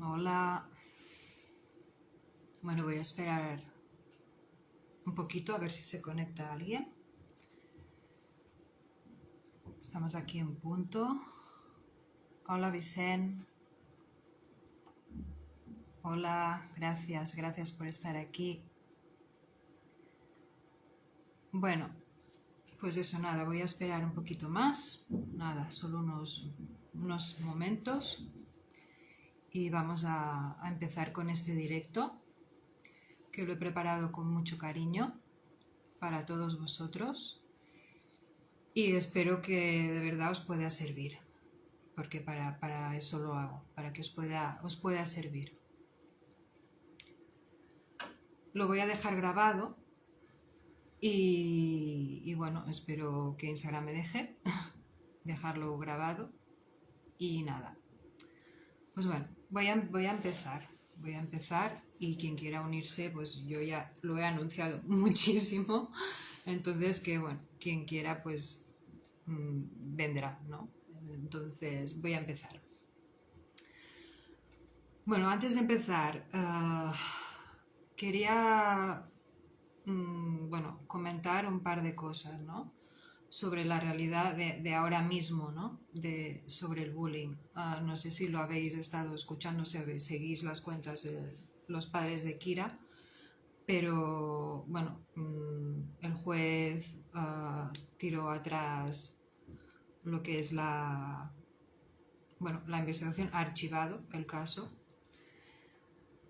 Hola. Bueno, voy a esperar un poquito a ver si se conecta alguien. Estamos aquí en punto. Hola, Vicente. Hola, gracias por estar aquí. Bueno, pues eso, nada, voy a esperar un poquito más. Nada, solo unos momentos. Y vamos a empezar con este directo, que lo he preparado con mucho cariño para todos vosotros. Y espero que de verdad os pueda servir, porque para eso lo hago, para que os pueda servir. Lo voy a dejar grabado y bueno, espero que Instagram me deje dejarlo grabado y nada. Pues bueno, voy a empezar y quien quiera unirse, pues yo ya lo he anunciado muchísimo, entonces que bueno, quien quiera pues vendrá, ¿no? Entonces voy a empezar. Bueno, antes de empezar, quería comentar un par de cosas, ¿no? Sobre la realidad de ahora mismo, ¿no? Sobre el bullying. No sé si lo habéis estado escuchando, si seguís las cuentas de los padres de Kira, pero bueno, el juez tiró atrás lo que es la investigación, ha archivado el caso.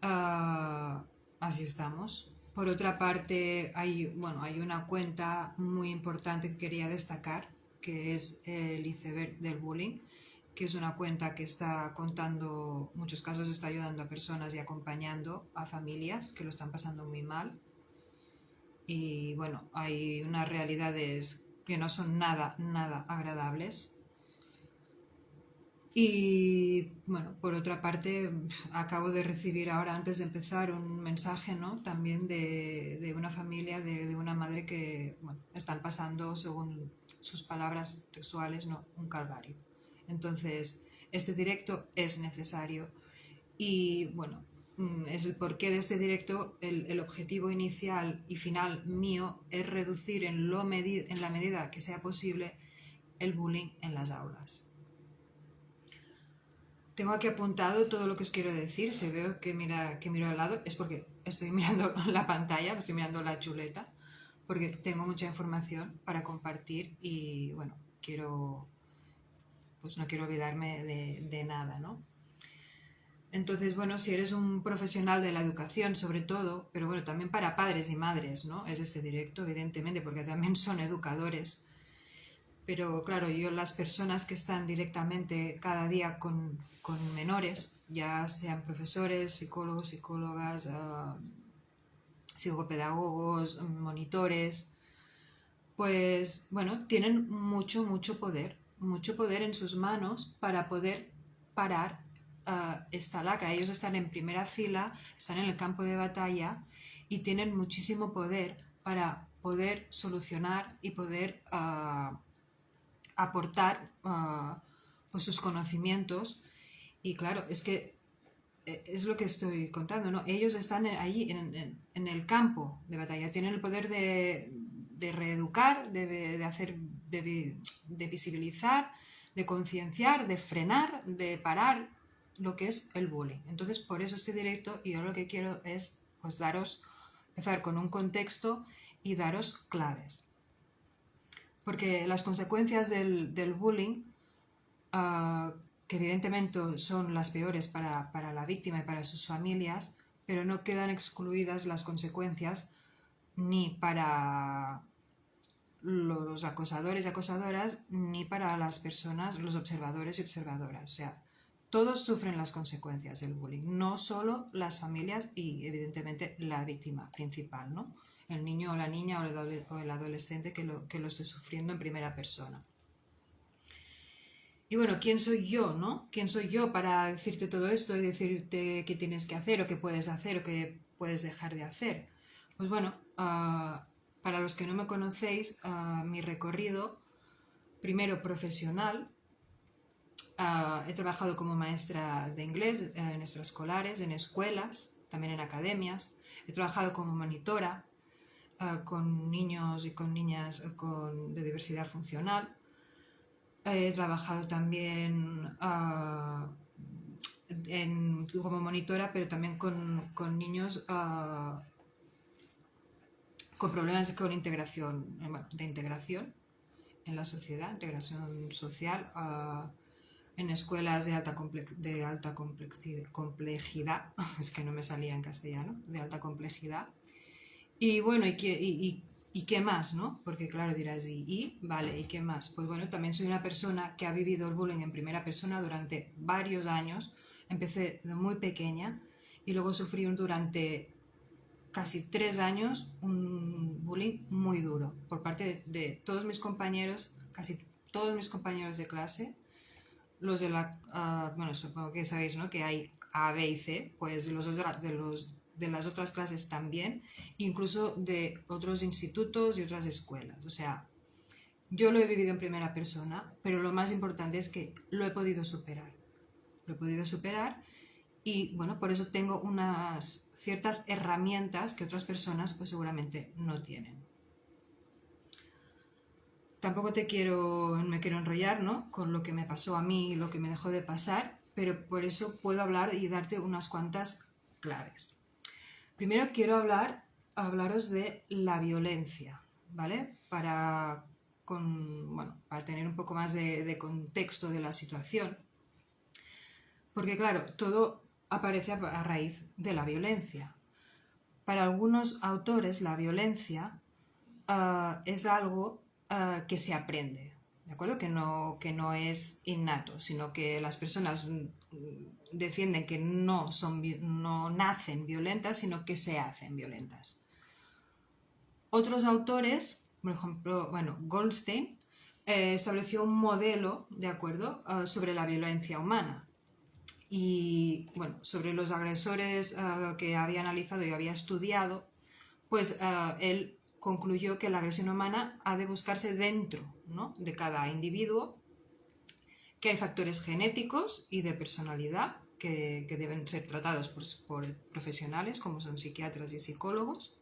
Así estamos. Por otra parte, hay una cuenta muy importante que quería destacar, que es el iceberg del bullying, que es una cuenta que está contando muchos casos, está ayudando a personas y acompañando a familias que lo están pasando muy mal. Y bueno, hay unas realidades que no son nada agradables. Y bueno, por otra parte, acabo de recibir ahora, antes de empezar, un mensaje, ¿no? También de una familia, de una madre que están pasando, según sus palabras textuales, ¿no? Un calvario. Entonces, este directo es necesario y bueno, es el porqué de este directo. El objetivo inicial y final mío es reducir en la medida que sea posible el bullying en las aulas. Tengo aquí apuntado todo lo que os quiero decir. Si veo que miro al lado, es porque estoy mirando la pantalla, estoy mirando la chuleta, porque tengo mucha información para compartir y bueno, no quiero olvidarme de nada, ¿no? Entonces, bueno, si eres un profesional de la educación, sobre todo, pero bueno, también para padres y madres, ¿no? Es este directo, evidentemente, porque también son educadores. Pero claro, las personas que están directamente cada día con menores, ya sean profesores, psicólogos, psicólogas, psicopedagogos, monitores, pues bueno, tienen mucho poder en sus manos para poder parar esta lacra. Ellos están en primera fila, están en el campo de batalla y tienen muchísimo poder para poder solucionar y poder aportar pues sus conocimientos. Y claro, es que es lo que estoy contando, ¿no? Ellos están allí en el campo de batalla, tienen el poder de reeducar, de hacer, de visibilizar, de concienciar, de frenar, de parar lo que es el bullying. Entonces, por eso este directo, y yo lo que quiero es pues empezar con un contexto y daros claves. Porque las consecuencias del bullying, que evidentemente son las peores para la víctima y para sus familias, pero no quedan excluidas las consecuencias ni para los acosadores y acosadoras, ni para las personas, los observadores y observadoras. O sea, todos sufren las consecuencias del bullying, no solo las familias y evidentemente la víctima principal, ¿no? El niño o la niña o el adolescente que lo esté sufriendo en primera persona. Y bueno, ¿quién soy yo, no? ¿Quién soy yo para decirte todo esto y decirte qué tienes que hacer o qué puedes hacer o qué puedes dejar de hacer? Pues bueno, para los que no me conocéis, mi recorrido, primero profesional, He trabajado como maestra de inglés en extraescolares, en escuelas, también en academias. He trabajado como monitora con niños y con niñas de diversidad funcional. He trabajado también como monitora, pero también con niños con problemas con integración, de integración en la sociedad, integración social, en escuelas de alta complejidad, es que no me salía en castellano, de alta complejidad. Y bueno, ¿y qué más, no? Porque claro, dirás, vale, ¿y qué más? Pues bueno, también soy una persona que ha vivido el bullying en primera persona durante varios años. Empecé de muy pequeña y luego sufrí durante casi 3 años un bullying muy duro por parte de todos mis compañeros, casi todos mis compañeros de clase, los de bueno, supongo que sabéis, ¿no? Que hay A, B y C, pues los de las otras clases también, incluso de otros institutos y otras escuelas. O sea, yo lo he vivido en primera persona, pero lo más importante es que lo he podido superar. Lo he podido superar y, bueno, por eso tengo unas ciertas herramientas que otras personas pues seguramente no tienen. Tampoco me quiero enrollar, ¿no? Con lo que me pasó a mí y lo que me dejó de pasar, pero por eso puedo hablar y darte unas cuantas claves. Primero quiero hablaros de la violencia, ¿vale? Para tener un poco más de contexto de la situación. Porque claro, todo aparece a raíz de la violencia. Para algunos autores la violencia es algo que se aprende, ¿de acuerdo? Que no es innato, sino que las personas defienden que no nacen violentas, sino que se hacen violentas. Otros autores, por ejemplo, Goldstein, estableció un modelo, ¿de acuerdo?, sobre la violencia humana. Y bueno, sobre los agresores que había analizado y había estudiado, pues él concluyó que la agresión humana ha de buscarse dentro, ¿no?, de cada individuo, que hay factores genéticos y de personalidad que deben ser tratados por profesionales como son psiquiatras y psicólogos,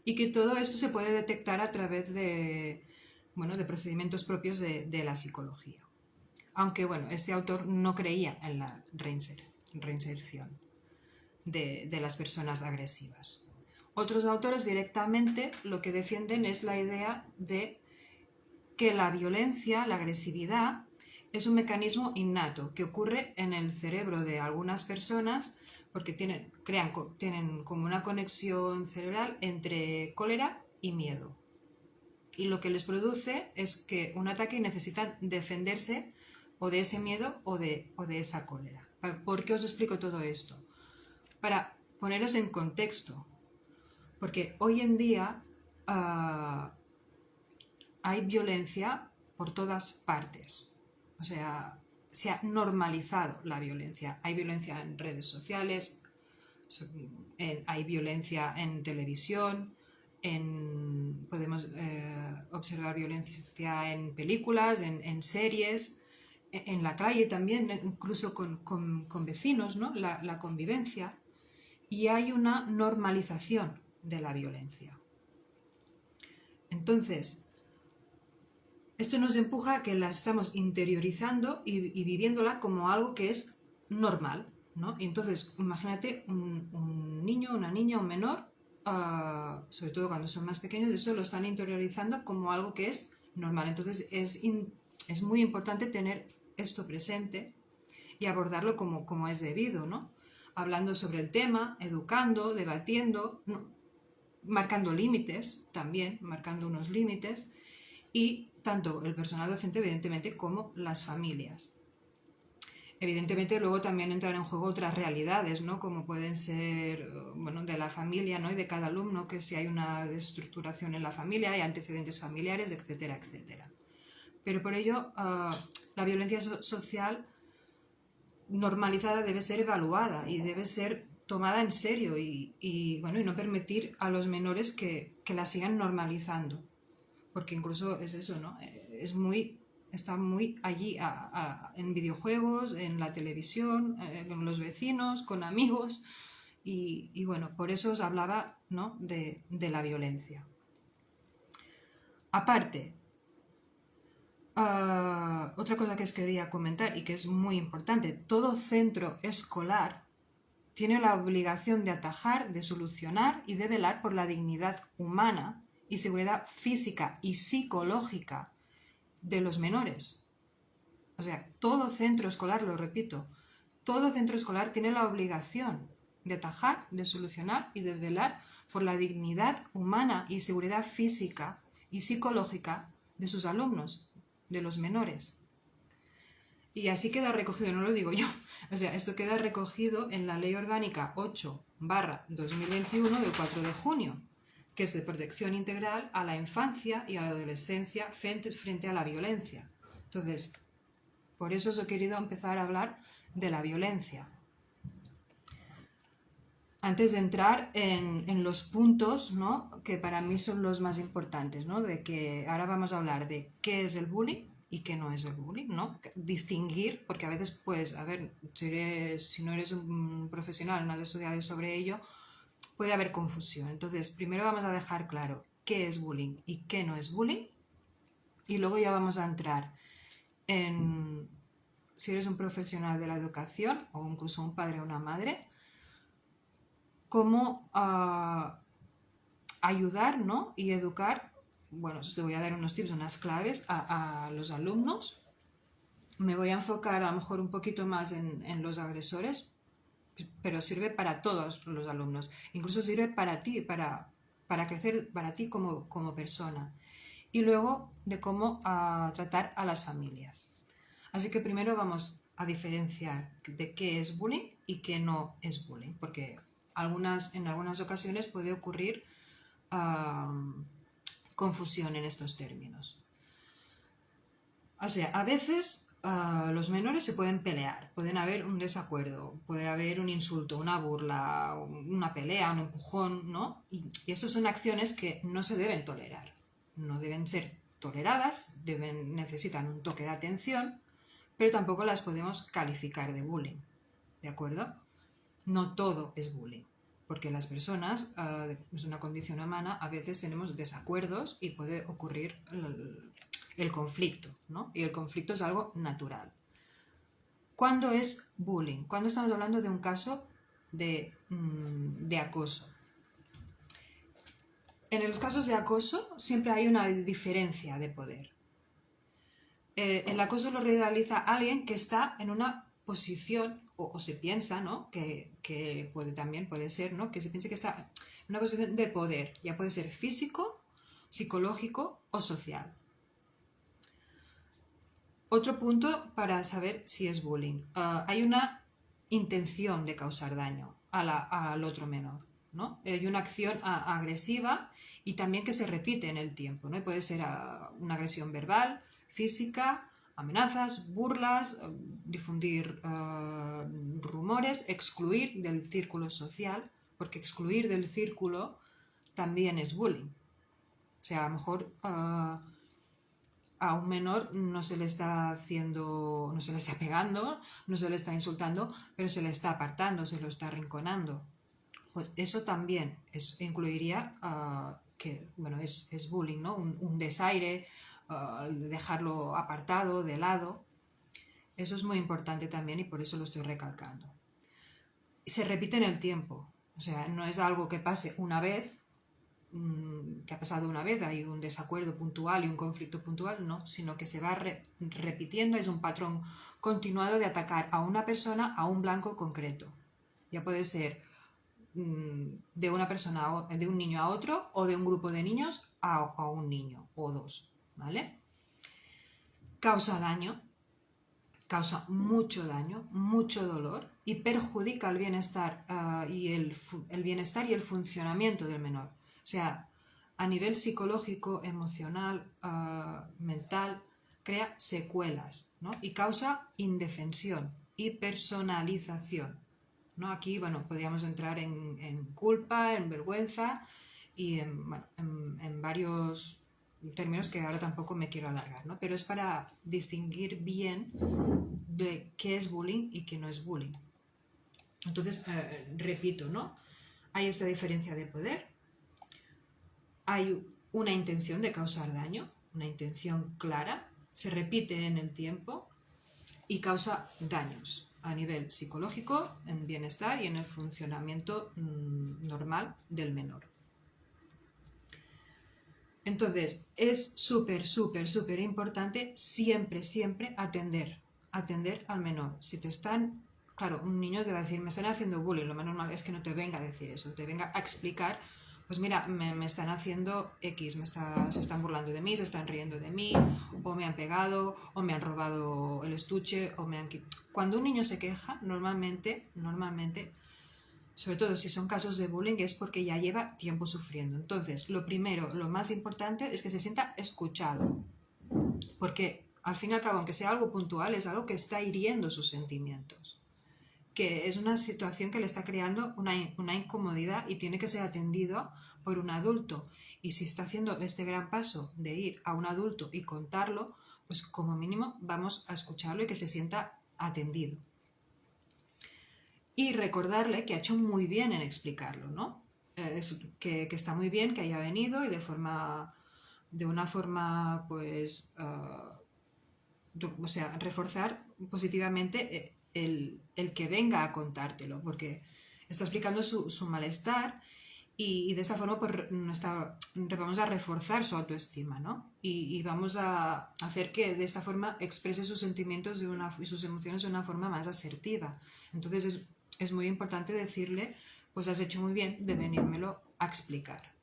y que todo esto se puede detectar a través de procedimientos propios de la psicología. Aunque bueno, este autor no creía en la reinserción de las personas agresivas. Otros autores directamente lo que defienden es la idea de que la violencia, la agresividad, es un mecanismo innato que ocurre en el cerebro de algunas personas porque tienen como una conexión cerebral entre cólera y miedo. Y lo que les produce es que un ataque necesitan defenderse o de ese miedo o de esa cólera. ¿Por qué os explico todo esto? Para poneros en contexto. Porque hoy en día hay violencia por todas partes. O sea, se ha normalizado la violencia. Hay violencia en redes sociales, hay violencia en televisión, podemos observar violencia en películas, en series, en la calle también, incluso con vecinos, ¿no? La convivencia. Y hay una normalización de la violencia. Entonces, esto nos empuja a que la estamos interiorizando y viviéndola como algo que es normal, ¿no? Y entonces, imagínate un niño, una niña, un menor, sobre todo cuando son más pequeños, eso lo están interiorizando como algo que es normal. Entonces, es muy importante tener esto presente y abordarlo como es debido, ¿no? Hablando sobre el tema, educando, debatiendo, marcando límites también, marcando unos límites, y tanto el personal docente, evidentemente, como las familias. Evidentemente, luego también entran en juego otras realidades, ¿no? Como pueden ser, de la familia, ¿no? Y de cada alumno, que si hay una desestructuración en la familia, hay antecedentes familiares, etcétera, etcétera. Pero por ello, la violencia social normalizada debe ser evaluada y debe ser tomada en serio y no permitir a los menores que la sigan normalizando, porque incluso es eso, ¿no? Es muy está muy allí en videojuegos, en la televisión, con los vecinos, con amigos. Y bueno, por eso os hablaba, ¿no?, de la violencia. Aparte, otra cosa que os quería comentar y que es muy importante, todo centro escolar tiene la obligación de atajar, de solucionar y de velar por la dignidad humana y seguridad física y psicológica de los menores. O sea, todo centro escolar, lo repito, todo centro escolar tiene la obligación de atajar, de solucionar y de velar por la dignidad humana y seguridad física y psicológica de sus alumnos, de los menores. Y así queda recogido, no lo digo yo, o sea, esto queda recogido en la Ley Orgánica 8/2021 del 4 de junio, que es de protección integral a la infancia y a la adolescencia frente a la violencia. Entonces, por eso os he querido empezar a hablar de la violencia. Antes de entrar en los puntos, ¿no?, que para mí son los más importantes, ¿no?, de que ahora vamos a hablar de qué es el bullying y qué no es el bullying, ¿no? Distinguir, porque a veces, pues, a ver, si no eres un profesional, no has estudiado sobre ello, puede haber confusión. Entonces, primero vamos a dejar claro qué es bullying y qué no es bullying, y luego ya vamos a entrar en, si eres un profesional de la educación o incluso un padre o una madre, cómo ayudar, ¿no?, y educar. Bueno, os voy a dar unos tips, unas claves a los alumnos. Me voy a enfocar a lo mejor un poquito más en los agresores, pero sirve para todos los alumnos. Incluso sirve para ti, para crecer para ti como persona. Y luego de cómo tratar a las familias. Así que primero vamos a diferenciar de qué es bullying y qué no es bullying, porque en algunas ocasiones puede ocurrir confusión en estos términos. O sea, a veces los menores se pueden pelear, pueden haber un desacuerdo, puede haber un insulto, una burla, una pelea, un empujón, ¿no? Y estas son acciones que no se deben tolerar, no deben ser toleradas, necesitan un toque de atención, pero tampoco las podemos calificar de bullying, ¿de acuerdo? No todo es bullying, porque las personas, es una condición humana, a veces tenemos desacuerdos y puede ocurrir el conflicto, ¿no? Y el conflicto es algo natural. ¿Cuándo es bullying? ¿Cuándo estamos hablando de un caso de acoso? En los casos de acoso siempre hay una diferencia de poder. El acoso lo realiza alguien que está en una posición, o se piensa, ¿no?, que también puede ser, ¿no?, que se piense que está en una posición de poder, ya puede ser físico, psicológico o social. Otro punto para saber si es bullying. Hay una intención de causar daño al otro menor, ¿no? Hay una acción agresiva y también que se repite en el tiempo, ¿no? Puede ser una agresión verbal, física, amenazas, burlas, difundir rumores, excluir del círculo social, porque excluir del círculo también es bullying. O sea, a lo mejor a un menor no se le está pegando, no se le está insultando, pero se le está apartando, se lo está arrinconando. Pues eso también incluiría que, bueno, es bullying, ¿no? Un desaire, dejarlo apartado, de lado. Eso es muy importante también y por eso lo estoy recalcando. Se repite en el tiempo, o sea, no es algo que pase una vez, que ha pasado una vez, hay un desacuerdo puntual y un conflicto puntual, no, sino que se va repitiendo, es un patrón continuado de atacar a una persona, a un blanco concreto. Ya puede ser de una persona, de un niño a otro, o de un grupo de niños a un niño o dos, ¿vale? Causa daño, causa mucho daño, mucho dolor y perjudica el bienestar y el bienestar y el funcionamiento del menor. O sea, a nivel psicológico, emocional, mental, crea secuelas, ¿no? Y causa indefensión y personalización, ¿no? Aquí, bueno, podríamos entrar en culpa, en vergüenza y en varios términos que ahora tampoco me quiero alargar, ¿no? Pero es para distinguir bien de qué es bullying y qué no es bullying. Entonces, repito, ¿no? Hay esta diferencia de poder, hay una intención de causar daño, una intención clara, se repite en el tiempo y causa daños a nivel psicológico, en bienestar y en el funcionamiento normal del menor. Entonces, es súper importante siempre atender al menor. Si te están, claro, un niño te va a decir, me están haciendo bullying, lo más normal es que no te venga a decir eso, te venga a explicar, pues mira, me están haciendo X, se están burlando de mí, se están riendo de mí, o me han pegado, o me han robado el estuche, o me han... Cuando un niño se queja, normalmente, sobre todo si son casos de bullying, es porque ya lleva tiempo sufriendo. Entonces, lo primero, lo más importante es que se sienta escuchado. Porque, al fin y al cabo, aunque sea algo puntual, es algo que está hiriendo sus sentimientos. Que es una situación que le está creando una incomodidad y tiene que ser atendido por un adulto. Y si está haciendo este gran paso de ir a un adulto y contarlo, pues como mínimo vamos a escucharlo y que se sienta atendido. Y recordarle que ha hecho muy bien en explicarlo, ¿no? Que está muy bien que haya venido y de una forma, pues, o sea, reforzar positivamente el que venga a contártelo, porque está explicando su malestar y de esa forma pues, vamos a reforzar su autoestima, ¿no? Y vamos a hacer que de esta forma exprese sus sentimientos y sus emociones de una forma más asertiva. Entonces es muy importante decirle, pues has hecho muy bien de venírmelo a explicar.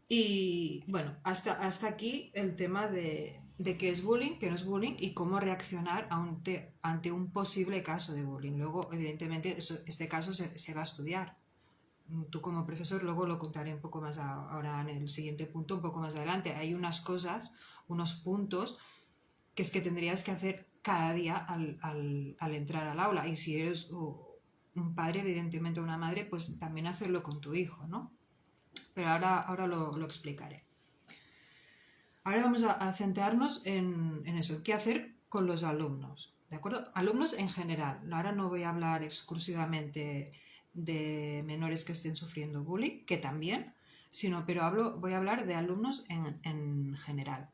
Y bueno, hasta aquí el tema de qué es bullying, qué no es bullying y cómo reaccionar ante un posible caso de bullying. Luego, evidentemente, este caso se va a estudiar. Tú como profesor, luego lo contaré un poco más ahora en el siguiente punto, un poco más adelante. Hay unas cosas, unos puntos que es que tendrías que hacer cada día al entrar al aula. Y si eres un padre, evidentemente una madre, pues también hacerlo con tu hijo, ¿no? Pero ahora lo explicaré. Ahora vamos a centrarnos en eso, qué hacer con los alumnos, ¿de acuerdo? Alumnos en general. Ahora no voy a hablar exclusivamente de menores que estén sufriendo bullying, que también, pero voy a hablar de alumnos en general.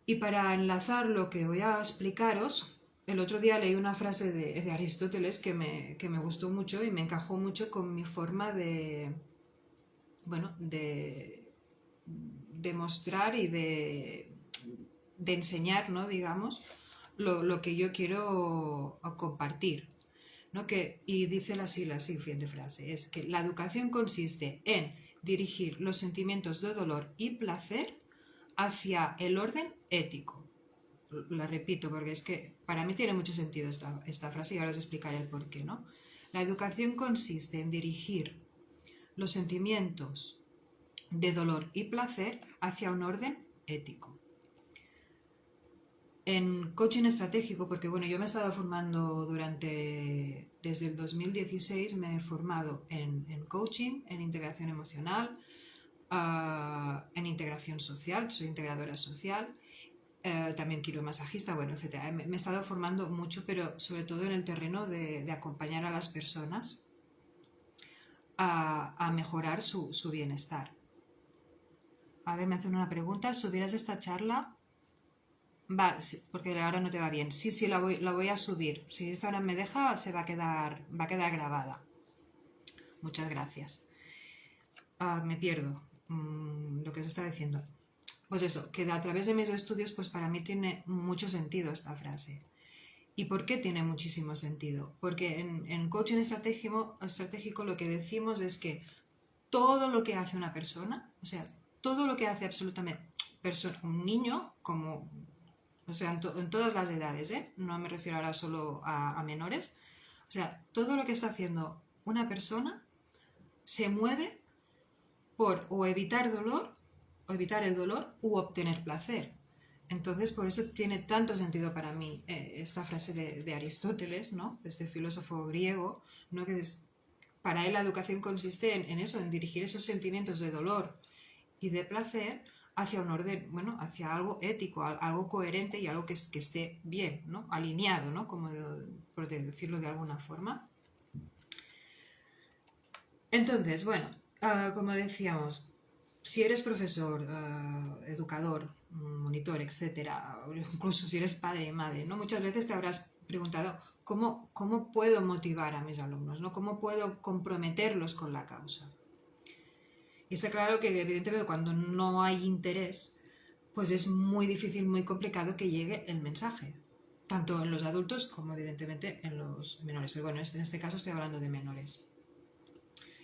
Y para enlazar lo que voy a explicaros, el otro día leí una frase de Aristóteles que me gustó mucho y me encajó mucho con mi forma de mostrar y de enseñar, ¿no? Digamos, lo que yo quiero compartir. ¿No? Y dice la siguiente frase, es que la educación consiste en dirigir los sentimientos de dolor y placer hacia el orden ético. La repito porque es que para mí tiene mucho sentido esta frase y ahora os explicaré el porqué, ¿no? La educación consiste en dirigir los sentimientos de dolor y placer hacia un orden ético. En coaching estratégico, porque bueno, yo me he estado formando desde el 2016 me he formado en coaching, en integración emocional, en integración social, soy integradora social, también quiromasajista, bueno, etc. Me he estado formando mucho, pero sobre todo en el terreno de acompañar a las personas a mejorar su bienestar. A ver, me hacen una pregunta, ¿subirás esta charla? Va, sí, porque ahora no te va bien. Sí, la voy a subir. Si esta hora me deja, va a quedar grabada. Muchas gracias. Me pierdo lo que os estaba diciendo. Pues eso, que a través de mis estudios, pues para mí tiene mucho sentido esta frase. ¿Y por qué tiene muchísimo sentido? Porque en coaching estratégico lo que decimos es que todo lo que hace una persona, o sea, todo lo que hace absolutamente un niño, como... O sea, en todas las edades, ¿eh? No me refiero ahora solo a menores. O sea, todo lo que está haciendo una persona se mueve por o evitar el dolor u obtener placer. Entonces, por eso tiene tanto sentido para mí esta frase de Aristóteles, ¿no? Este filósofo griego, ¿no? Que para él la educación consiste en eso, en dirigir esos sentimientos de dolor y de placer hacia un orden, bueno, hacia algo ético, algo coherente y algo que esté bien, ¿no? Alineado, ¿no? Como por decirlo de alguna forma. Entonces, bueno, como decíamos, si eres profesor, educador, monitor, etcétera, incluso si eres padre y madre, ¿no? Muchas veces te habrás preguntado cómo puedo motivar a mis alumnos, ¿no? ¿Cómo puedo comprometerlos con la causa? Y está claro que evidentemente cuando no hay interés, pues es muy difícil, muy complicado que llegue el mensaje, tanto en los adultos como evidentemente en los menores. Pero bueno, en este caso estoy hablando de menores.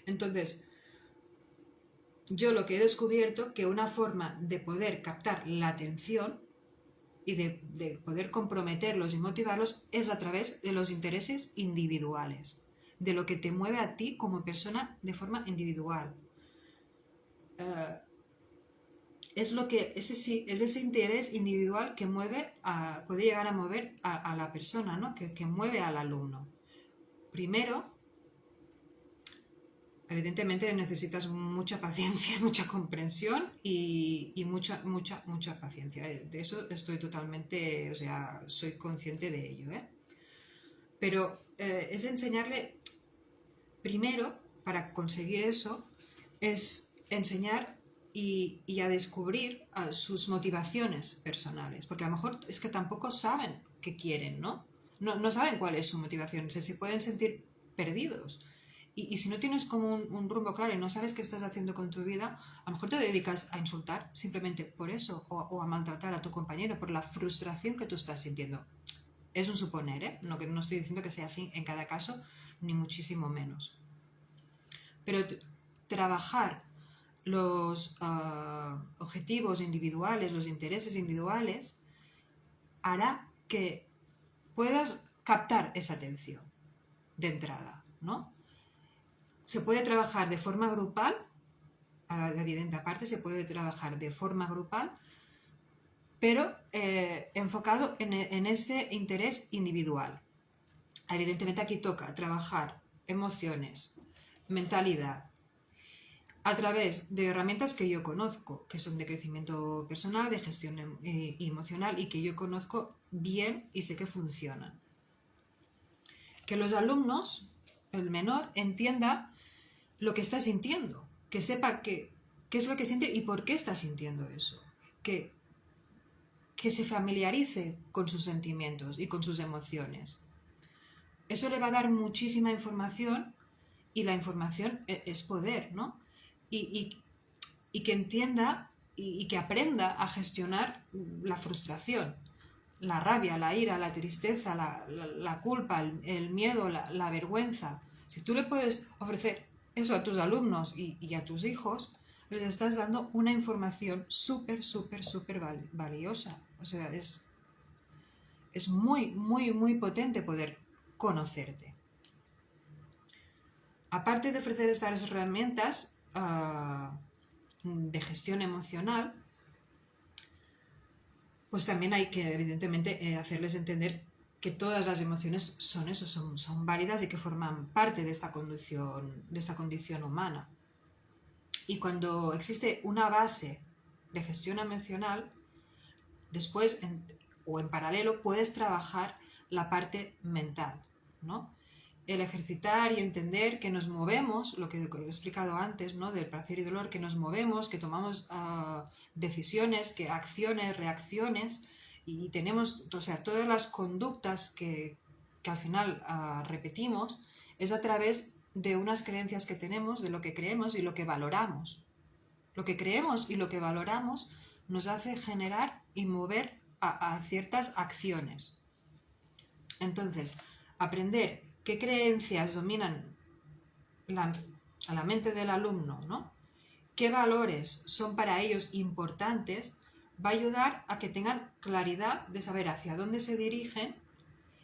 Entonces, yo lo que he descubierto que una forma de poder captar la atención y de poder comprometerlos y motivarlos es a través de los intereses individuales, de lo que te mueve a ti como persona de forma individual. Es ese interés individual que puede llegar a mover a la persona, ¿no? Que mueve al alumno. Primero, evidentemente necesitas mucha paciencia, mucha comprensión y mucha paciencia. De eso estoy totalmente, o sea, soy consciente de ello, ¿eh? Pero es enseñarle, primero, para conseguir eso, es enseñar y a descubrir sus motivaciones personales, porque a lo mejor es que tampoco saben qué quieren, ¿no? No saben cuál es su motivación, se pueden sentir perdidos. Y si no tienes como un rumbo claro y no sabes qué estás haciendo con tu vida, a lo mejor te dedicas a insultar simplemente por eso o a maltratar a tu compañero por la frustración que tú estás sintiendo. Es un suponer, ¿eh? No estoy diciendo que sea así en cada caso, ni muchísimo menos. Pero trabajar los objetivos individuales, los intereses individuales, hará que puedas captar esa atención de entrada, ¿no? Se puede trabajar de forma grupal, evidente aparte, se puede trabajar de forma grupal, pero enfocado en ese interés individual. Evidentemente aquí toca trabajar emociones, mentalidad, a través de herramientas que yo conozco, que son de crecimiento personal, de gestión emocional y que yo conozco bien y sé que funcionan. Que los alumnos, el menor, entienda lo que está sintiendo, que sepa qué es lo que siente y por qué está sintiendo eso, que se familiarice con sus sentimientos y con sus emociones. Eso le va a dar muchísima información y la información es poder, ¿no? Y que entienda y que aprenda a gestionar la frustración, la rabia, la ira, la tristeza, la culpa, el miedo, la vergüenza. Si tú le puedes ofrecer eso a tus alumnos y a tus hijos, les estás dando una información súper valiosa. O sea, es muy potente poder conocerte. Aparte de ofrecer estas herramientas de gestión emocional, pues también hay que, evidentemente, hacerles entender que todas las emociones son válidas y que forman parte de esta condición humana. Y cuando existe una base de gestión emocional, después o en paralelo puedes trabajar la parte mental, ¿no? El ejercitar y entender que nos movemos, lo que he explicado antes, ¿no? Del placer y dolor, que nos movemos, que tomamos decisiones, que acciones, reacciones, y tenemos, o sea, todas las conductas que al final repetimos, es a través de unas creencias que tenemos, de lo que creemos y lo que valoramos. Lo que creemos y lo que valoramos nos hace generar y mover a ciertas acciones. Entonces, aprender qué creencias dominan a la mente del alumno, ¿no? Qué valores son para ellos importantes, va a ayudar a que tengan claridad de saber hacia dónde se dirigen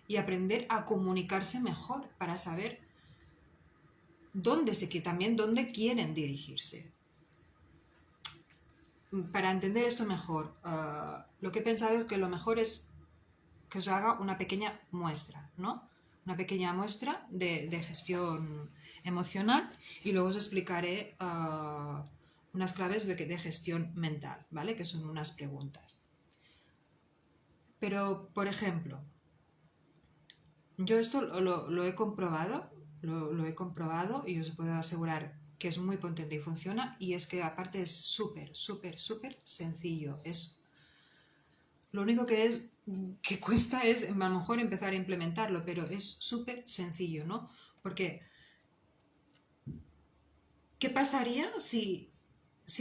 y aprender a comunicarse mejor para saber también dónde quieren dirigirse. Para entender esto mejor, lo que he pensado es que lo mejor es que os haga una pequeña muestra, ¿no? una pequeña muestra de gestión emocional y luego os explicaré unas claves de gestión mental, ¿vale? Que son unas preguntas. Pero, por ejemplo, yo esto lo he comprobado, lo he comprobado y os puedo asegurar que es muy potente y funciona, y es que aparte es súper, súper, súper sencillo. Lo único que cuesta es a lo mejor empezar a implementarlo, pero es súper sencillo, ¿no? Porque, ¿qué pasaría si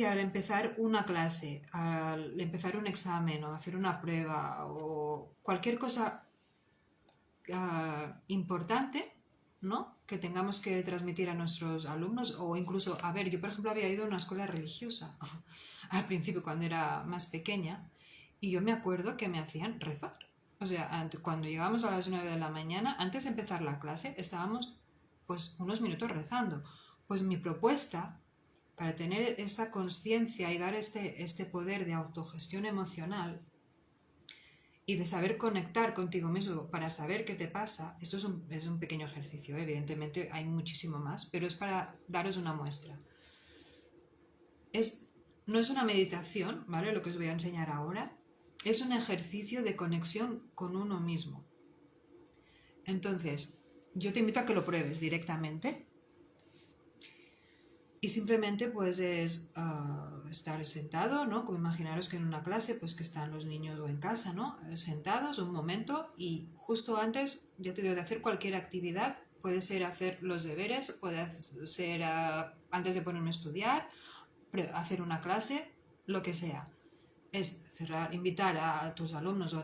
al empezar una clase, al empezar un examen o hacer una prueba o cualquier cosa importante, ¿no? Que tengamos que transmitir a nuestros alumnos, o incluso, a ver, yo por ejemplo había ido a una escuela religiosa al principio cuando era más pequeña, y yo me acuerdo que me hacían rezar. O sea, cuando llegábamos a las 9 de la mañana, antes de empezar la clase, estábamos pues unos minutos rezando. Pues mi propuesta para tener esta conciencia y dar este poder de autogestión emocional y de saber conectar contigo mismo para saber qué te pasa, esto es un pequeño ejercicio, evidentemente hay muchísimo más, pero es para daros una muestra. No es una meditación, ¿vale? Lo que os voy a enseñar ahora, es un ejercicio de conexión con uno mismo. Entonces, yo te invito a que lo pruebes directamente. Y simplemente pues es estar sentado, ¿no? Como imaginaros que en una clase pues que están los niños o en casa, ¿no? Sentados un momento, y justo antes, ya te digo, de hacer cualquier actividad, puede ser hacer los deberes, puede ser antes de ponerme a estudiar, hacer una clase, lo que sea. Es invitar a tus alumnos o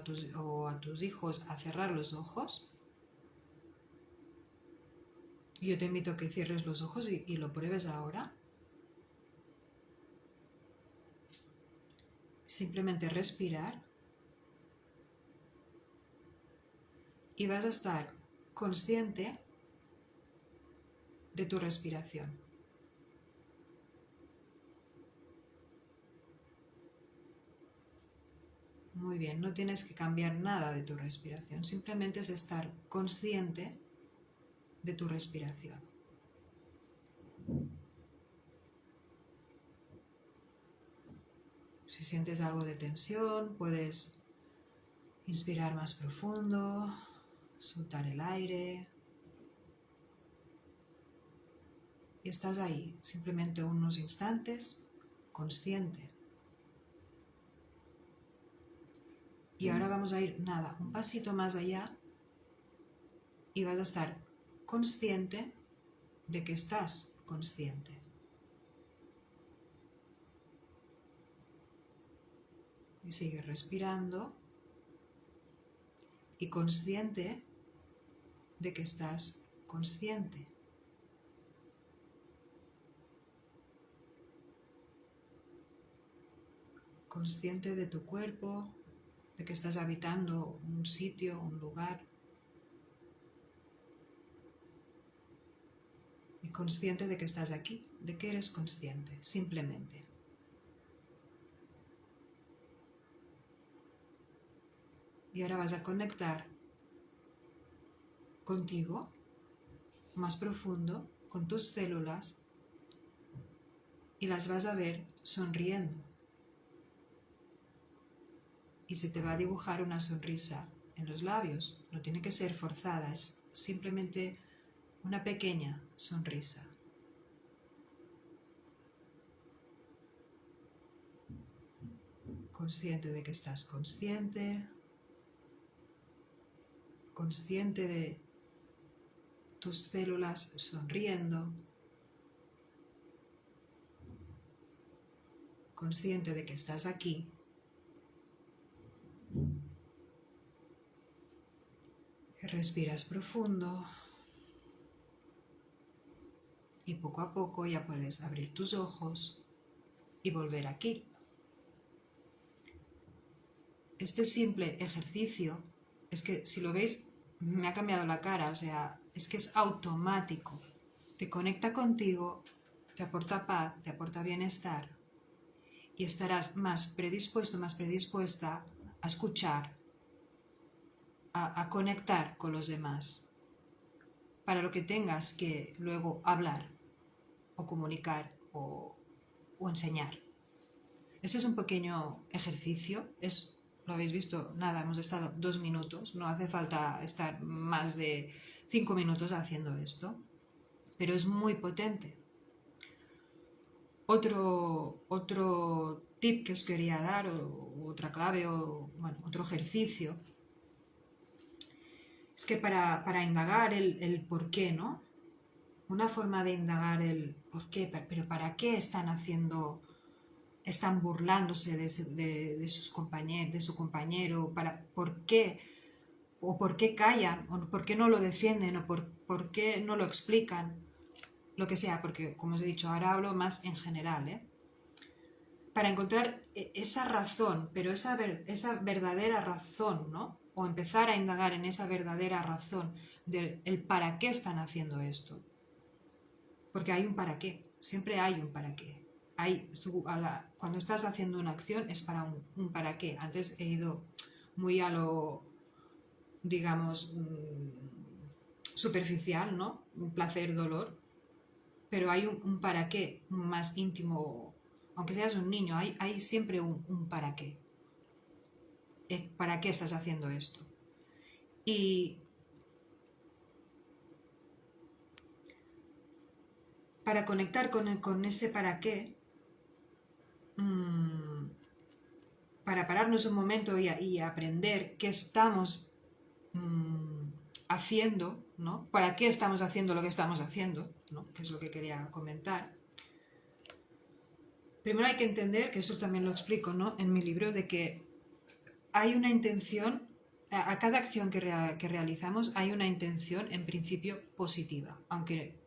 a tus hijos a cerrar los ojos. Yo te invito a que cierres los ojos y lo pruebes ahora. Simplemente respirar y vas a estar consciente de tu respiración. Muy bien, no tienes que cambiar nada de tu respiración, simplemente es estar consciente de tu respiración. Si sientes algo de tensión, puedes inspirar más profundo, soltar el aire. Y estás ahí, simplemente unos instantes, consciente. Y ahora vamos a ir, un pasito más allá, y vas a estar consciente de que estás consciente. Y sigue respirando y consciente de que estás consciente. Consciente de tu cuerpo, de que estás habitando un sitio, un lugar. Y consciente de que estás aquí, de que eres consciente, simplemente. Y ahora vas a conectar contigo, más profundo, con tus células, y las vas a ver sonriendo. Y se te va a dibujar una sonrisa en los labios. No tiene que ser forzada, es simplemente una pequeña sonrisa. Consciente de que estás consciente, consciente de tus células sonriendo, consciente de que estás aquí. Respiras profundo y poco a poco ya puedes abrir tus ojos y volver aquí. Este simple ejercicio, es que si lo veis, me ha cambiado la cara, o sea, es que es automático. Te conecta contigo, te aporta paz, te aporta bienestar, y estarás más predispuesto, más predispuesta a escuchar, a conectar con los demás. para lo que tengas que luego hablar o comunicar o enseñar. Ese es un pequeño ejercicio, lo habéis visto, nada, hemos estado 2 minutos, no hace falta estar más de 5 minutos haciendo esto, pero es muy potente. Otro tip que os quería dar, o otra clave, o bueno, otro ejercicio, es que para indagar el por qué, ¿no? Una forma de indagar el por qué, pero ¿para qué están burlándose de sus compañeros, de su compañero? ¿Por qué? ¿O por qué callan? ¿O por qué no lo defienden? ¿O por qué no lo explican? Lo que sea, porque como os he dicho, ahora hablo más en general, ¿eh? Para encontrar esa razón, pero esa verdadera razón, ¿no? O empezar a indagar en esa verdadera razón del para qué están haciendo esto. Porque hay un para qué, siempre hay un para qué. Cuando estás haciendo una acción es para un para qué. Antes he ido muy a lo, digamos, superficial, ¿no? Un placer, dolor. Pero hay un para qué más íntimo. Aunque seas un niño, hay siempre un para qué. ¿Para qué estás haciendo esto? Y para conectar con ese para qué, para pararnos un momento y aprender qué estamos haciendo, ¿no? ¿Para qué estamos haciendo lo que estamos haciendo? ¿No? Que es lo que quería comentar. Primero hay que entender, que eso también lo explico, ¿no? En mi libro, de que hay una intención, a cada acción que realizamos hay una intención en principio positiva, aunque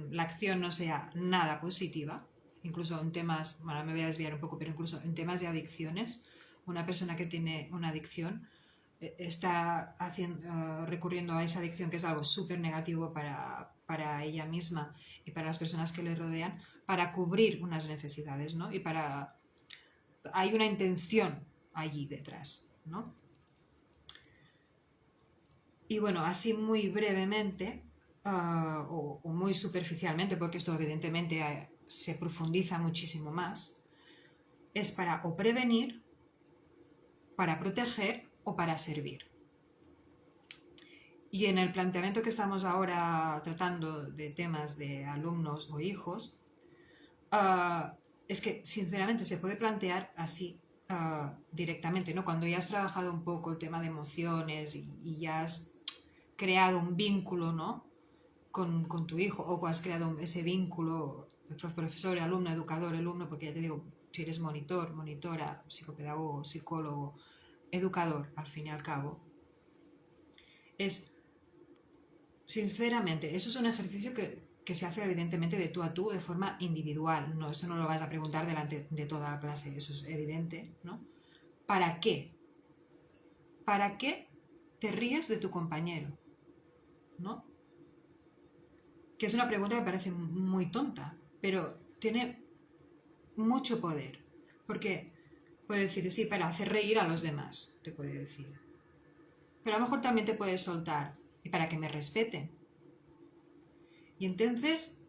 la acción no sea nada positiva. Incluso en temas, bueno, me voy a desviar un poco, pero incluso en temas de adicciones, una persona que tiene una adicción está recurriendo a esa adicción, que es algo súper negativo para ella misma y para las personas que le rodean, para cubrir unas necesidades, ¿no? Hay una intención allí detrás, ¿no? Y bueno, así muy brevemente, o muy superficialmente, porque esto evidentemente se profundiza muchísimo más, es para o prevenir, para proteger o para servir. Y en el planteamiento que estamos ahora tratando de temas de alumnos o hijos, es que sinceramente se puede plantear así directamente, ¿no? Cuando ya has trabajado un poco el tema de emociones y ya has creado un vínculo, ¿no? con tu hijo, o has creado ese vínculo profesor, alumno, educador, alumno, porque ya te digo, si eres monitor, monitora, psicopedagogo, psicólogo, educador, al fin y al cabo, sinceramente, eso es un ejercicio que se hace evidentemente de tú a tú, de forma individual, no, esto no lo vas a preguntar delante de toda la clase, eso es evidente, ¿no? ¿Para qué? ¿Para qué te ríes de tu compañero? ¿No? Que es una pregunta que parece muy tonta, pero tiene mucho poder, porque puede decir, sí, para hacer reír a los demás, te puede decir. Pero a lo mejor también te puede soltar, y para que me respeten. Y entonces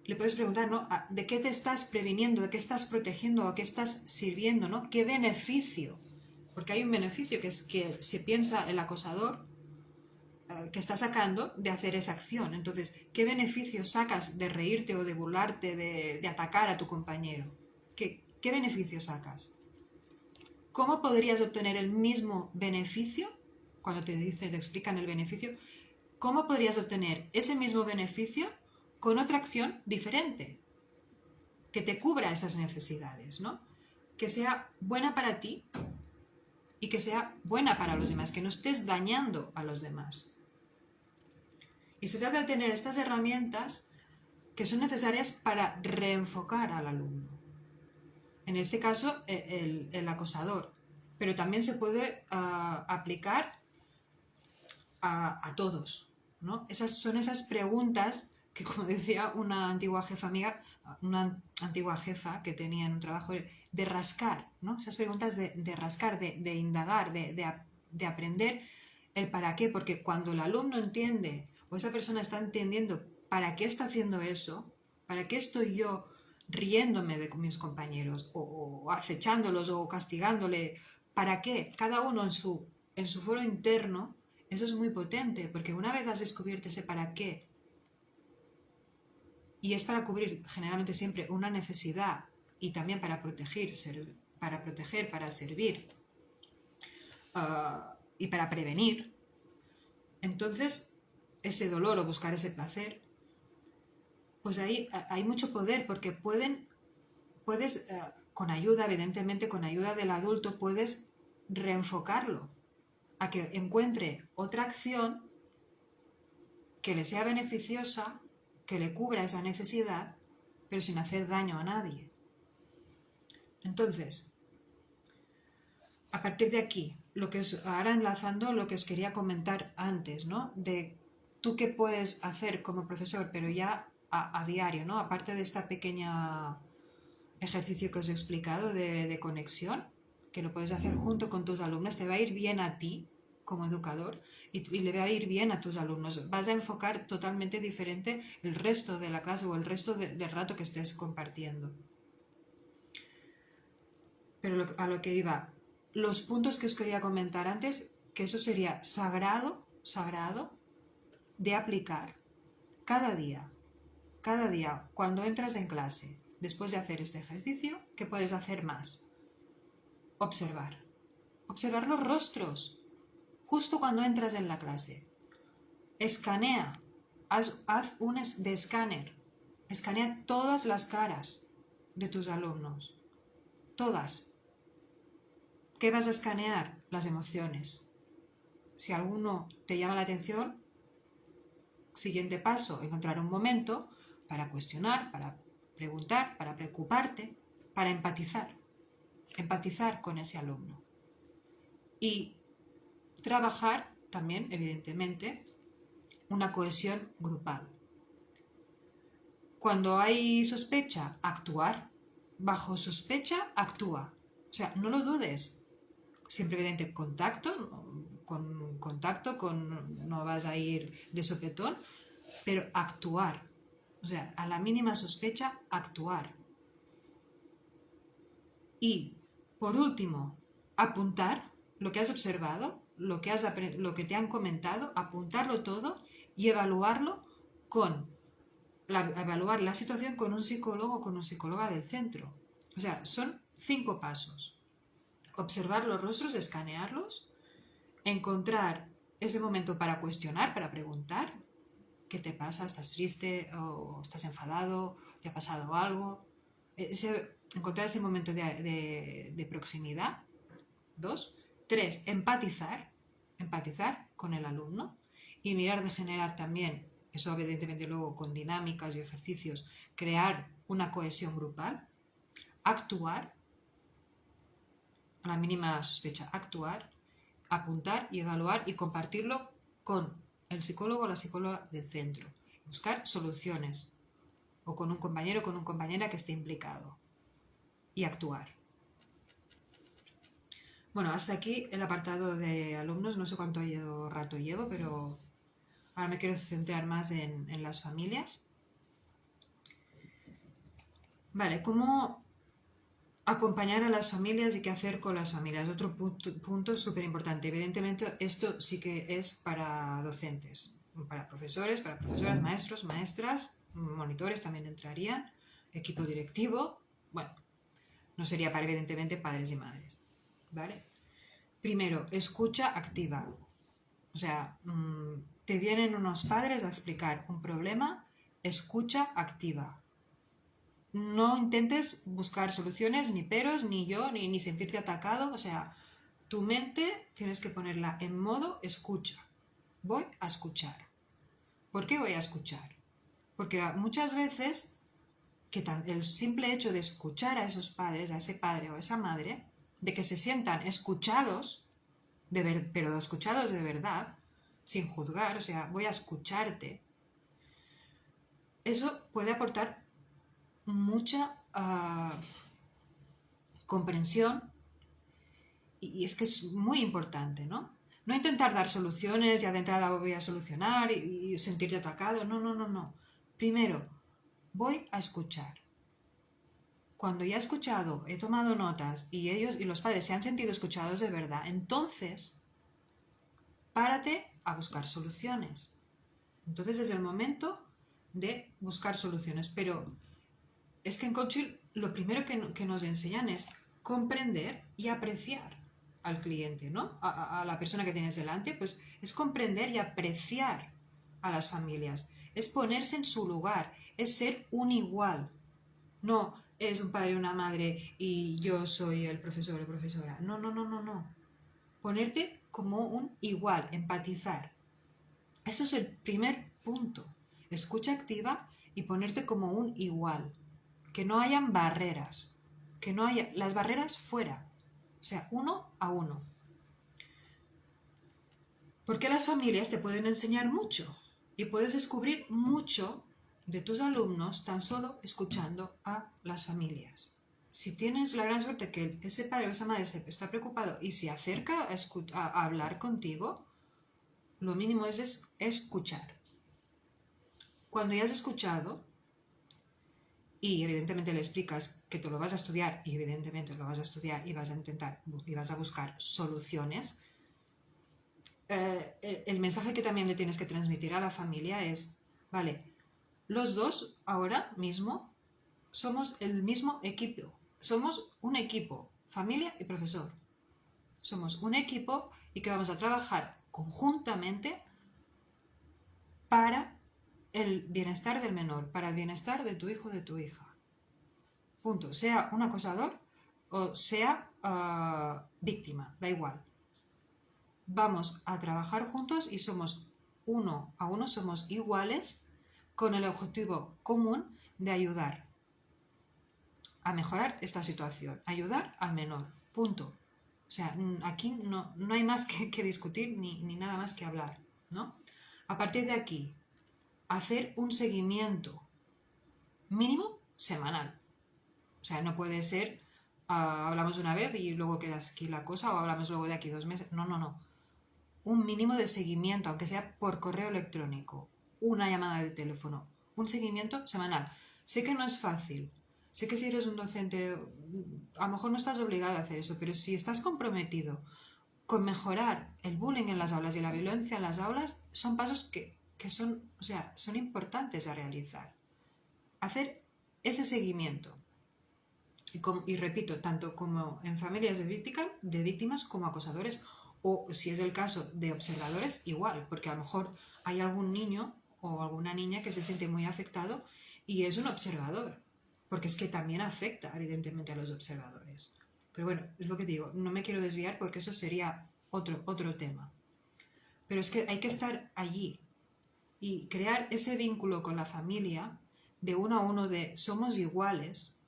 le puedes preguntar, ¿no? ¿De qué te estás previniendo? ¿De qué estás protegiendo? ¿A qué estás sirviendo? ¿No? ¿Qué beneficio? Porque hay un beneficio que es que se piensa el acosador que está sacando de hacer esa acción. Entonces, ¿qué beneficio sacas de reírte o de burlarte, de atacar a tu compañero? ¿Qué beneficio sacas? ¿Cómo podrías obtener el mismo beneficio? Cuando te explican el beneficio, ¿cómo podrías obtener ese mismo beneficio con otra acción diferente? Que te cubra esas necesidades, ¿no? Que sea buena para ti y que sea buena para los demás, que no estés dañando a los demás. Y se trata de tener estas herramientas que son necesarias para reenfocar al alumno. En este caso, el acosador. Pero también se puede aplicar a todos, ¿no? Son esas preguntas que, como decía una antigua jefa amiga, una antigua jefa que tenía en un trabajo, de rascar, ¿no? Esas preguntas de rascar, de indagar, de aprender el para qué, porque cuando el alumno entiende o esa persona está entendiendo para qué está haciendo eso, para qué estoy yo riéndome de mis compañeros o acechándolos o castigándole, para qué, cada uno en su foro interno, eso es muy potente, porque una vez has descubierto ese para qué, y es para cubrir generalmente siempre una necesidad y también para proteger, para servir y para prevenir, entonces ese dolor o buscar ese placer, pues ahí hay mucho poder porque puedes, con ayuda, evidentemente con ayuda del adulto, puedes reenfocarlo a que encuentre otra acción que le sea beneficiosa, que le cubra esa necesidad, pero sin hacer daño a nadie. Entonces, a partir de aquí, ahora enlazando lo que os quería comentar antes, ¿no? De tú qué puedes hacer como profesor, pero ya a diario, ¿no? Aparte de esta pequeña ejercicio que os he explicado de conexión, que lo puedes hacer junto con tus alumnos, te va a ir bien a ti como educador y le va a ir bien a tus alumnos. Vas a enfocar totalmente diferente el resto de la clase o el resto del rato que estés compartiendo. Pero a lo que iba, los puntos que os quería comentar antes, que eso sería sagrado de aplicar cada día, cuando entras en clase, después de hacer este ejercicio, ¿qué puedes hacer más? Observar los rostros, justo cuando entras en la clase. Escanea, haz un de escáner, escanea todas las caras de tus alumnos, todas. ¿Qué vas a escanear? Las emociones. Si alguno te llama la atención, siguiente paso, encontrar un momento para cuestionar, para preguntar, para preocuparte, para empatizar con ese alumno. Y trabajar también, evidentemente, una cohesión grupal. Cuando hay sospecha, actuar. Bajo sospecha, actúa. O sea, no lo dudes. Siempre evidente contacto, no vas a ir de sopetón, pero actuar. O sea, a la mínima sospecha, actuar. Y, por último, apuntar lo que has observado, lo que te han comentado, apuntarlo todo y evaluarlo evaluar la situación con un psicólogo o con una psicóloga del centro. O sea, son 5 pasos. Observar los rostros, escanearlos, encontrar ese momento para cuestionar, para preguntar, ¿qué te pasa? ¿Estás triste? ¿O estás enfadado? ¿Te ha pasado algo? Encontrar ese momento de proximidad. 2. 3. Empatizar con el alumno y mirar de generar también, eso evidentemente luego con dinámicas y ejercicios, crear una cohesión grupal. Actuar, a la mínima sospecha, actuar, apuntar y evaluar y compartirlo con el psicólogo o la psicóloga del centro. Buscar soluciones o con un compañero o con una compañera que esté implicado y actuar. Bueno, hasta aquí el apartado de alumnos. No sé cuánto rato llevo, pero ahora me quiero centrar más en las familias. Vale, ¿cómo acompañar a las familias y qué hacer con las familias? Otro punto súper importante. Evidentemente, esto sí que es para docentes, para profesores, para profesoras, maestros, maestras, monitores también entrarían, equipo directivo. Bueno, no sería para, evidentemente, padres y madres. ¿Vale? Primero, escucha activa. O sea, te vienen unos padres a explicar un problema, escucha activa. No intentes buscar soluciones, ni peros, ni yo, ni sentirte atacado. O sea, tu mente tienes que ponerla en modo escucha. Voy a escuchar. ¿Por qué voy a escuchar? Porque muchas veces el simple hecho de escuchar a esos padres, a ese padre o a esa madre, de que se sientan escuchados, pero escuchados de verdad, sin juzgar, o sea, voy a escucharte, eso puede aportar mucha comprensión y es que es muy importante, ¿no? No intentar dar soluciones, ya de entrada voy a solucionar y sentirte atacado. No, no, no, no. Primero, voy a escuchar. Cuando ya he escuchado, he tomado notas y ellos y los padres se han sentido escuchados de verdad, entonces párate a buscar soluciones. Entonces es el momento de buscar soluciones. Pero es que en coaching lo primero que nos enseñan es comprender y apreciar al cliente, ¿no? A la persona que tienes delante, pues es comprender y apreciar a las familias. Es ponerse en su lugar, es ser un igual. No es un padre y una madre y yo soy el profesor o profesora. No, no, no, no, no. Ponerte como un igual, empatizar. Eso es el primer punto. Escucha activa y ponerte como un igual. Que no hayan barreras. Que no haya las barreras fuera. O sea, uno a uno. Porque las familias te pueden enseñar mucho y puedes descubrir mucho de tus alumnos tan solo escuchando a las familias. Si tienes la gran suerte que ese padre o esa madre está preocupado y se acerca a hablar contigo, lo mínimo es escuchar. Cuando ya has escuchado y evidentemente le explicas que te lo vas a estudiar y evidentemente lo vas a estudiar y vas a intentar y vas a buscar soluciones, el mensaje que también le tienes que transmitir a la familia es, vale, los dos ahora mismo somos el mismo equipo, somos un equipo, familia y profesor. Somos un equipo y que vamos a trabajar conjuntamente para el bienestar del menor, para el bienestar de tu hijo o de tu hija. Punto. Sea un acosador o sea víctima, da igual. Vamos a trabajar juntos y somos uno a uno, somos iguales con el objetivo común de ayudar a mejorar esta situación, ayudar al menor, punto. O sea, aquí no hay más que discutir ni nada más que hablar, ¿no? A partir de aquí, hacer un seguimiento mínimo semanal. O sea, no puede ser, hablamos una vez y luego queda aquí la cosa o hablamos luego de aquí 2 meses. No, no, no. Un mínimo de seguimiento, aunque sea por correo electrónico, una llamada de teléfono, un seguimiento semanal. Sé que no es fácil, sé que si eres un docente, a lo mejor no estás obligado a hacer eso, pero si estás comprometido con mejorar el bullying en las aulas y la violencia en las aulas, son pasos que son, o sea, son importantes a realizar. Hacer ese seguimiento. Y repito, tanto como en familias de víctimas como acosadores, o si es el caso de observadores, igual, porque a lo mejor hay algún niño o alguna niña que se siente muy afectado y es un observador, porque es que también afecta evidentemente a los observadores. Pero bueno, es lo que digo, no me quiero desviar porque eso sería otro tema. Pero es que hay que estar allí y crear ese vínculo con la familia de uno a uno de somos iguales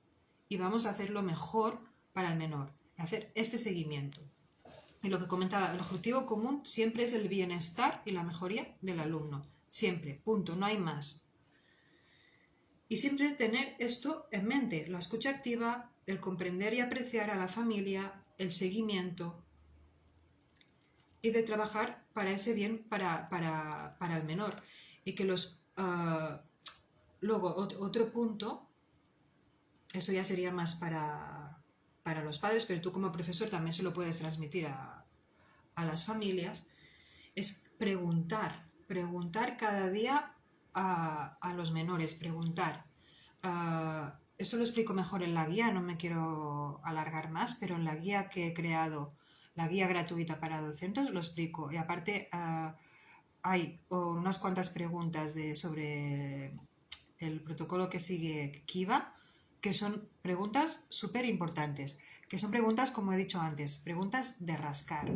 y vamos a hacer lo mejor para el menor, hacer este seguimiento. Y lo que comentaba, el objetivo común siempre es el bienestar y la mejoría del alumno. Siempre, punto, no hay más. Y siempre tener esto en mente, la escucha activa, el comprender y apreciar a la familia, el seguimiento y de trabajar para ese bien para el menor. Y que los... luego, otro punto, eso ya sería más para los padres, pero tú como profesor también se lo puedes transmitir a las familias, es preguntar cada día a los menores, preguntar. Esto lo explico mejor en la guía, no me quiero alargar más, pero en la guía que he creado, la guía gratuita para docentes, lo explico. Y aparte hay unas cuantas preguntas sobre el protocolo que sigue Kiva, que son preguntas súper importantes, que son preguntas, como he dicho antes, preguntas de rascar.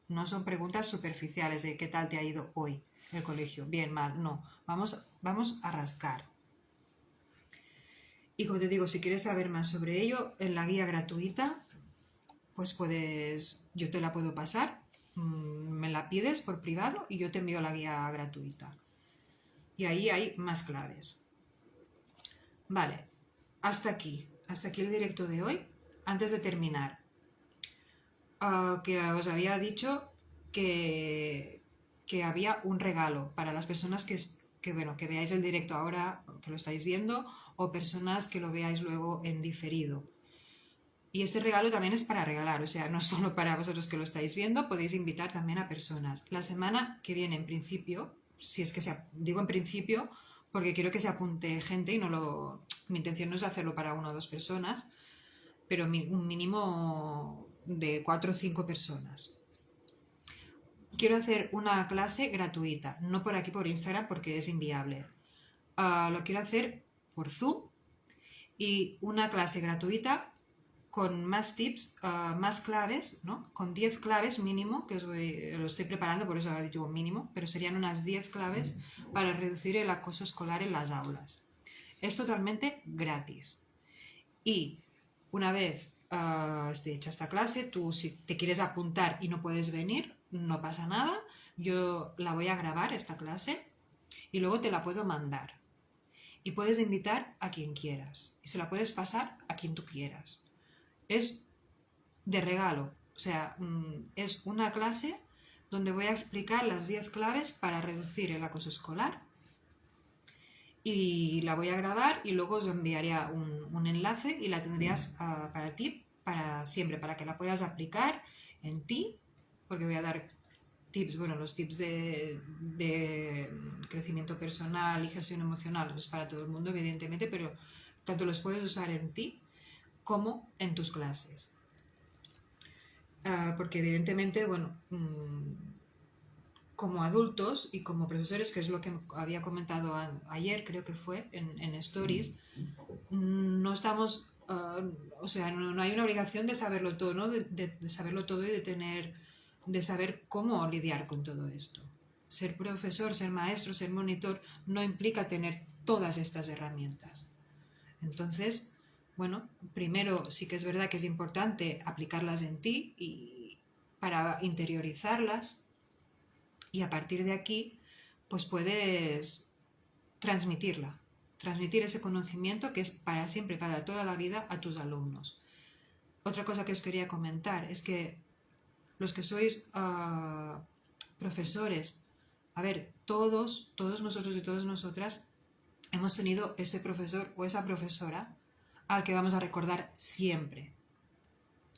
No son preguntas superficiales de qué tal te ha ido hoy el colegio, bien, mal, no. Vamos a rascar. Y como te digo, si quieres saber más sobre ello, en la guía gratuita, pues yo te la puedo pasar, me la pides por privado y yo te envío la guía gratuita. Y ahí hay más claves. Vale, hasta aquí el directo de hoy. Antes de terminar, que os había dicho que había un regalo para las personas que veáis el directo ahora, que lo estáis viendo, o personas que lo veáis luego en diferido. Y este regalo también es para regalar, o sea, no solo para vosotros que lo estáis viendo, podéis invitar también a personas. La semana que viene, en principio, si es que digo en principio, porque quiero que se apunte gente y mi intención no es hacerlo para 1 o 2 personas, pero un mínimo de 4 o 5 personas. Quiero hacer una clase gratuita, no por aquí por Instagram porque es inviable. Lo quiero hacer por Zoom y una clase gratuita con más tips, más claves, ¿no? Con 10 claves mínimo, que lo estoy preparando, por eso digo mínimo, pero serían unas 10 claves para reducir el acoso escolar en las aulas. Es totalmente gratis. Y una vez esté hecha esta clase, tú si te quieres apuntar y no puedes venir, no pasa nada. Yo la voy a grabar, esta clase, y luego te la puedo mandar. Y puedes invitar a quien quieras. Y se la puedes pasar a quien tú quieras. Es de regalo. O sea, es una clase donde voy a explicar las 10 claves para reducir el acoso escolar. Y la voy a grabar y luego os enviaría un enlace y la tendrías para ti, para siempre, para que la puedas aplicar en ti, porque voy a dar tips, bueno, los tips de crecimiento personal y gestión emocional es para todo el mundo, evidentemente, pero tanto los puedes usar en ti como en tus clases. Porque evidentemente, bueno, como adultos y como profesores, que es lo que había comentado ayer, creo que fue, en Stories, no estamos, o sea, no hay una obligación de saberlo todo, ¿no? De saberlo todo y de saber cómo lidiar con todo esto. Ser profesor, ser maestro, ser monitor, no implica tener todas estas herramientas. Entonces, bueno, primero sí que es verdad que es importante aplicarlas en ti y para interiorizarlas, y a partir de aquí pues puedes transmitir ese conocimiento que es para siempre, para toda la vida a tus alumnos. Otra cosa que os quería comentar es que los que sois profesores, a ver, todos nosotros y todas nosotras hemos tenido ese profesor o esa profesora al que vamos a recordar siempre,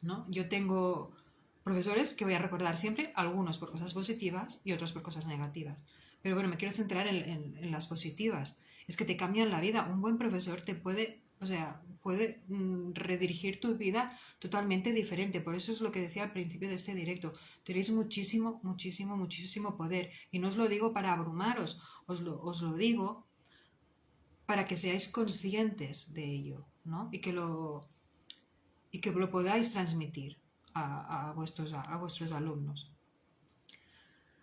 ¿no? Yo tengo profesores que voy a recordar siempre, algunos por cosas positivas y otros por cosas negativas. Pero bueno, me quiero centrar en las positivas. Es que te cambian la vida. Un buen profesor te puede, o sea, puede redirigir tu vida totalmente diferente. Por eso es lo que decía al principio de este directo. Tenéis muchísimo, muchísimo, muchísimo poder. Y no os lo digo para abrumaros, os lo digo para que seáis conscientes de ello, ¿no? Y que lo podáis transmitir a vuestros alumnos.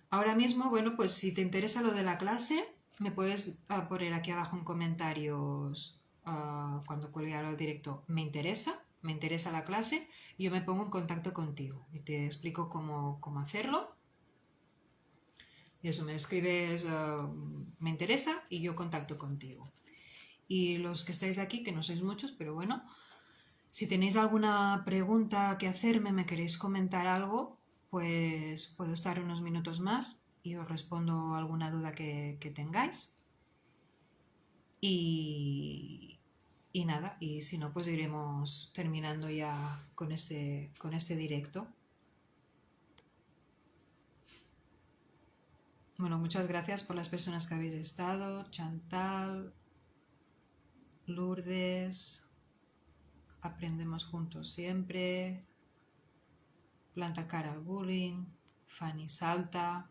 Ahora mismo, bueno, pues si te interesa lo de la clase, me puedes poner aquí abajo en comentarios cuando cuelgue ahora el directo, me interesa la clase, y yo me pongo en contacto contigo y te explico cómo hacerlo. Y eso, me escribes, me interesa, y yo contacto contigo. Y los que estáis aquí, que no sois muchos, pero bueno, si tenéis alguna pregunta que hacerme, me queréis comentar algo, pues puedo estar unos minutos más y os respondo alguna duda que tengáis. Y nada, y si no, pues iremos terminando ya con este directo. Bueno, muchas gracias por las personas que habéis estado. Chantal, Lourdes, aprendemos juntos siempre, planta cara al bullying, Fanny Salta,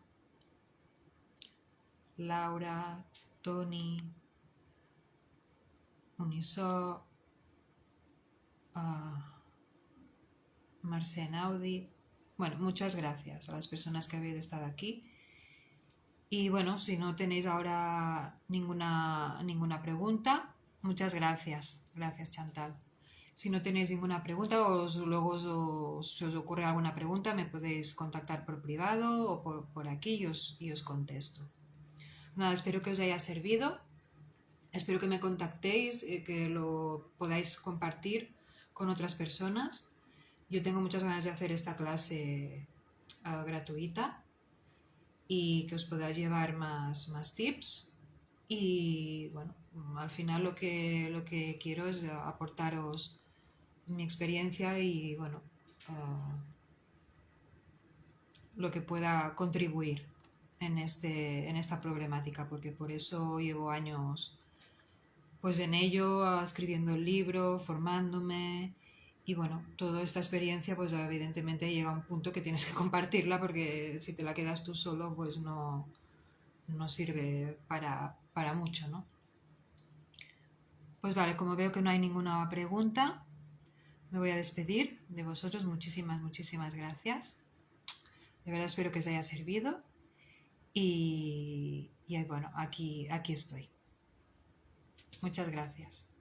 Laura, Tony, Unisó, Marcen Audi. Bueno, muchas gracias a las personas que habéis estado aquí. Y bueno, si no tenéis ahora ninguna pregunta, muchas gracias. Gracias, Chantal. Si no tenéis ninguna pregunta o luego si os ocurre alguna pregunta, me podéis contactar por privado o por aquí y os contesto. Nada, espero que os haya servido. Espero que me contactéis, que lo podáis compartir con otras personas. Yo tengo muchas ganas de hacer esta clase gratuita y que os podáis llevar más tips. Y bueno, al final lo que quiero es aportaros mi experiencia y bueno, ah, lo que pueda contribuir en esta problemática, porque por eso llevo años pues en ello, escribiendo el libro, formándome y bueno, toda esta experiencia pues evidentemente llega a un punto que tienes que compartirla porque si te la quedas tú solo pues no sirve para mucho, ¿no? Pues vale, como veo que no hay ninguna pregunta, me voy a despedir de vosotros. Muchísimas gracias. De verdad espero que os haya servido y bueno, aquí estoy. Muchas gracias.